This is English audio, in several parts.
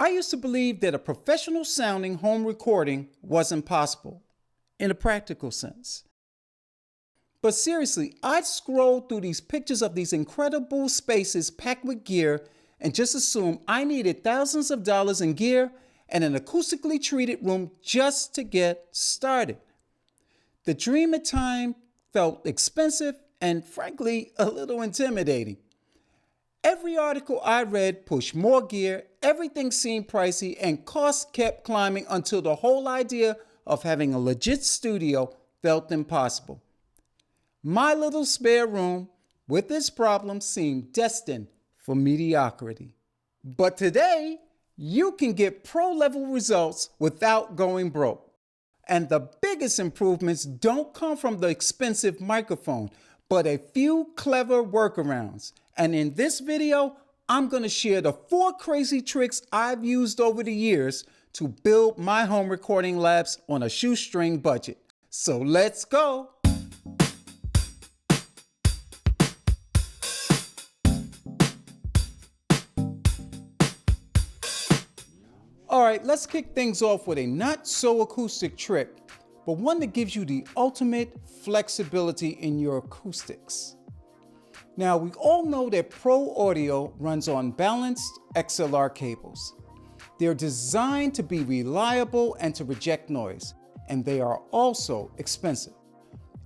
I used to believe that a professional sounding home recording wasn't possible, in a practical sense. But seriously, I'd scroll through these pictures of these incredible spaces packed with gear and just assume I needed thousands of dollars in gear and an acoustically treated room just to get started. The dream at times felt expensive and frankly a little intimidating. Every article I read pushed more gear, everything seemed pricey, and costs kept climbing until the whole idea of having a legit studio felt impossible. My little spare room with its problems seemed destined for mediocrity. But today, you can get pro-level results without going broke. And the biggest improvements don't come from the expensive microphone, but a few clever workarounds. And in this video, I'm going to share the 4 crazy tricks I've used over the years to build my home recording labs on a shoestring budget. So let's go. All right, let's kick things off with a not so acoustic trick, but one that gives you the ultimate flexibility in your acoustics. Now, we all know that Pro Audio runs on balanced XLR cables. They're designed to be reliable and to reject noise, and they are also expensive.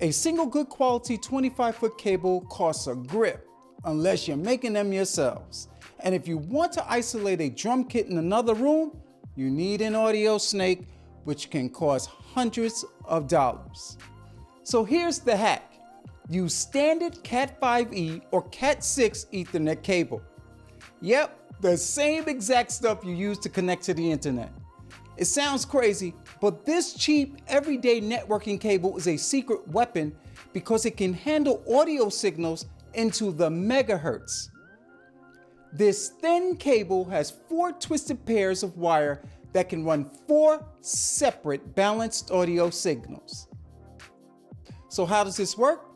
A single good quality 25-foot cable costs a grip, unless you're making them yourselves. And if you want to isolate a drum kit in another room, you need an audio snake, which can cost hundreds of dollars. So here's the hack. Use standard Cat5e or Cat6 Ethernet cable. Yep, the same exact stuff you use to connect to the internet. It sounds crazy, but this cheap, everyday networking cable is a secret weapon because it can handle audio signals into the megahertz. This thin cable has 4 twisted pairs of wire that can run 4 separate balanced audio signals. So how does this work?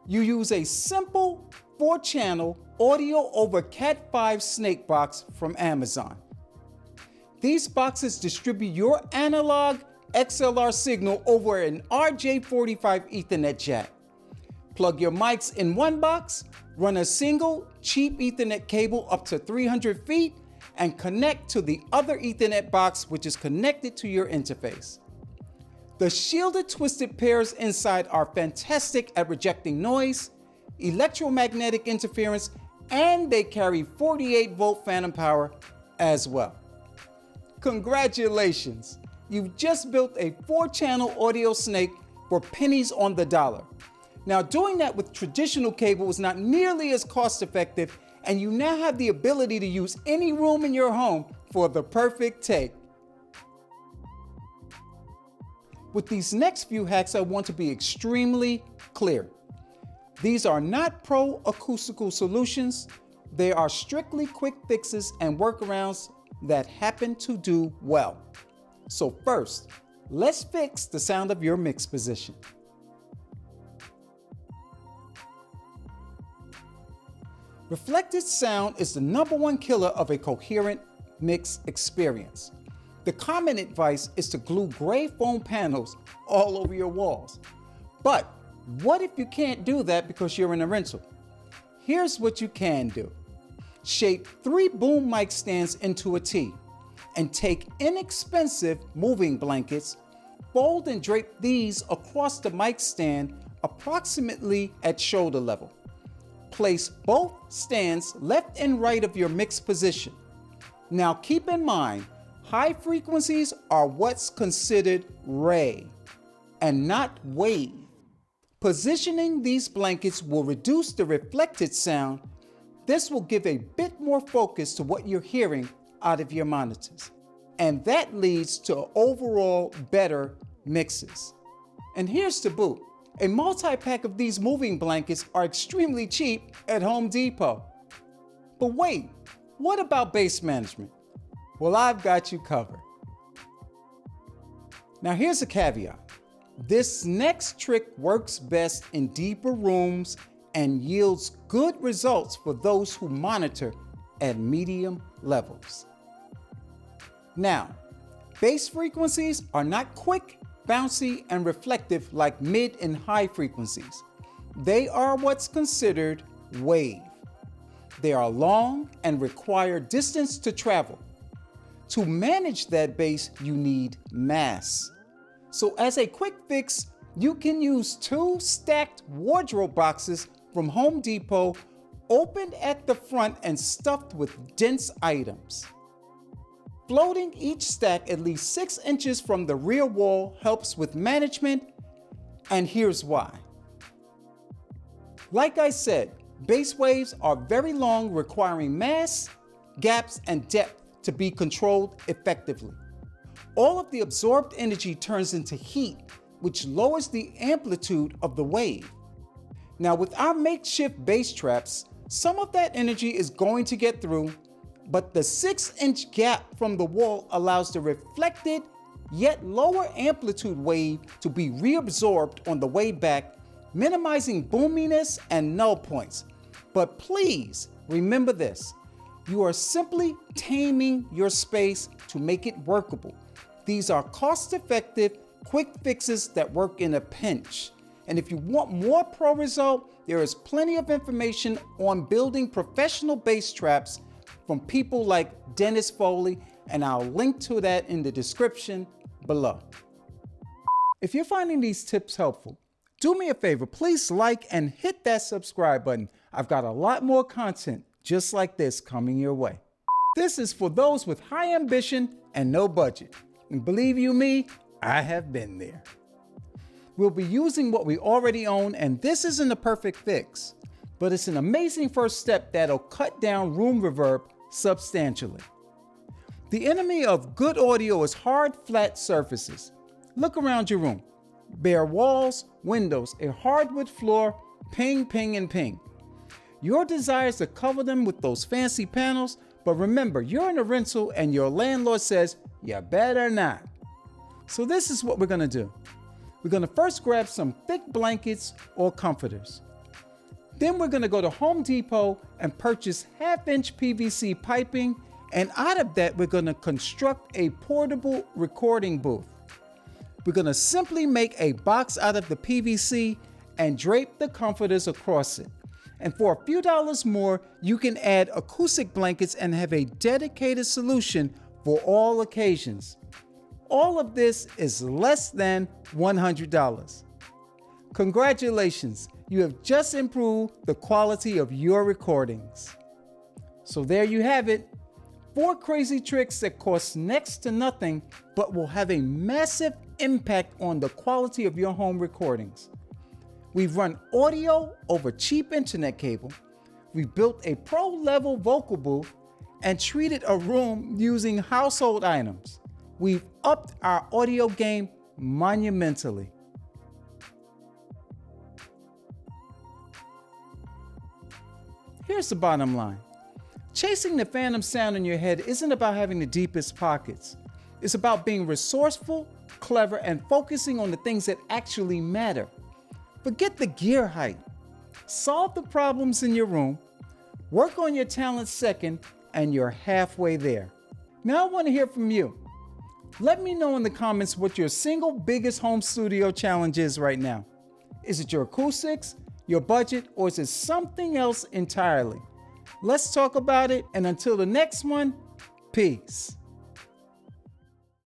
You use a simple 4-channel audio over Cat5 snake box from Amazon. These boxes distribute your analog XLR signal over an RJ45 Ethernet jack. Plug your mics in one box, run a single cheap Ethernet cable up to 300 feet, and connect to the other Ethernet box, which is connected to your interface. The shielded twisted pairs inside are fantastic at rejecting noise, electromagnetic interference, and they carry 48-volt phantom power as well. Congratulations! You've just built a 4-channel audio snake for pennies on the dollar. Now, doing that with traditional cable is not nearly as cost effective, and you now have the ability to use any room in your home for the perfect take. With these next few hacks, I want to be extremely clear. These are not pro acoustical solutions. They are strictly quick fixes and workarounds that happen to do well. So first, let's fix the sound of your mix position. Reflected sound is the #1 killer of a coherent mix experience. The common advice is to glue gray foam panels all over your walls. But what if you can't do that because you're in a rental? Here's what you can do. Shape 3 boom mic stands into a T and take inexpensive moving blankets, fold and drape these across the mic stand approximately at shoulder level. Place both stands left and right of your mix position. Now keep in mind, high frequencies are what's considered ray and not wave. Positioning these blankets will reduce the reflected sound. This will give a bit more focus to what you're hearing out of your monitors. And that leads to overall better mixes. And here's to boot. A multi-pack of these moving blankets are extremely cheap at Home Depot. But wait, what about bass management? Well, I've got you covered. Now here's a caveat. This next trick works best in deeper rooms and yields good results for those who monitor at medium levels. Now, bass frequencies are not quick, bouncy, and reflective like mid and high frequencies. They are what's considered wave. They are long and require distance to travel. To manage that bass, you need mass. So as a quick fix, you can use 2 stacked wardrobe boxes from Home Depot, opened at the front and stuffed with dense items. Floating each stack at least 6 inches from the rear wall helps with management, and here's why. Like I said, bass waves are very long, requiring mass, gaps, and depth to be controlled effectively. All of the absorbed energy turns into heat, which lowers the amplitude of the wave. Now, with our makeshift bass traps, some of that energy is going to get through, but the 6-inch gap from the wall allows the reflected yet lower amplitude wave to be reabsorbed on the way back, minimizing boominess and null points. But please remember this, you are simply taming your space to make it workable. These are cost-effective, quick fixes that work in a pinch. And if you want more pro result, there is plenty of information on building professional bass traps from people like Dennis Foley, and I'll link to that in the description below. If you're finding these tips helpful, do me a favor, please like and hit that subscribe button. I've got a lot more content just like this coming your way. This is for those with high ambition and no budget. And believe you me, I have been there. We'll be using what we already own, and this isn't a perfect fix, but it's an amazing first step that'll cut down room reverb substantially. The enemy of good audio is hard, flat surfaces. Look around your room. Bare walls, windows, a hardwood floor, ping, ping, and ping. Your desire is to cover them with those fancy panels, but remember, you're in a rental and your landlord says, you better not. So this is what we're gonna do. We're gonna first grab some thick blankets or comforters. Then we're gonna go to Home Depot and purchase 1/2-inch PVC piping, and out of that, we're gonna construct a portable recording booth. We're gonna simply make a box out of the PVC and drape the comforters across it. And for a few dollars more, you can add acoustic blankets and have a dedicated solution for all occasions. All of this is less than $100. Congratulations, you have just improved the quality of your recordings. So there you have it, 4 crazy tricks that cost next to nothing, but will have a massive impact on the quality of your home recordings. We've run audio over cheap internet cable. We've built a pro-level vocal booth and treated a room using household items. We've upped our audio game monumentally. Here's the bottom line. Chasing the phantom sound in your head isn't about having the deepest pockets. It's about being resourceful, clever, and focusing on the things that actually matter. Forget the gear height. Solve the problems in your room, work on your talents second, and you're halfway there. Now I want to hear from you. Let me know in the comments what your single biggest home studio challenge is right now. Is it your acoustics, your budget, or is it something else entirely? Let's talk about it, and until the next one, peace.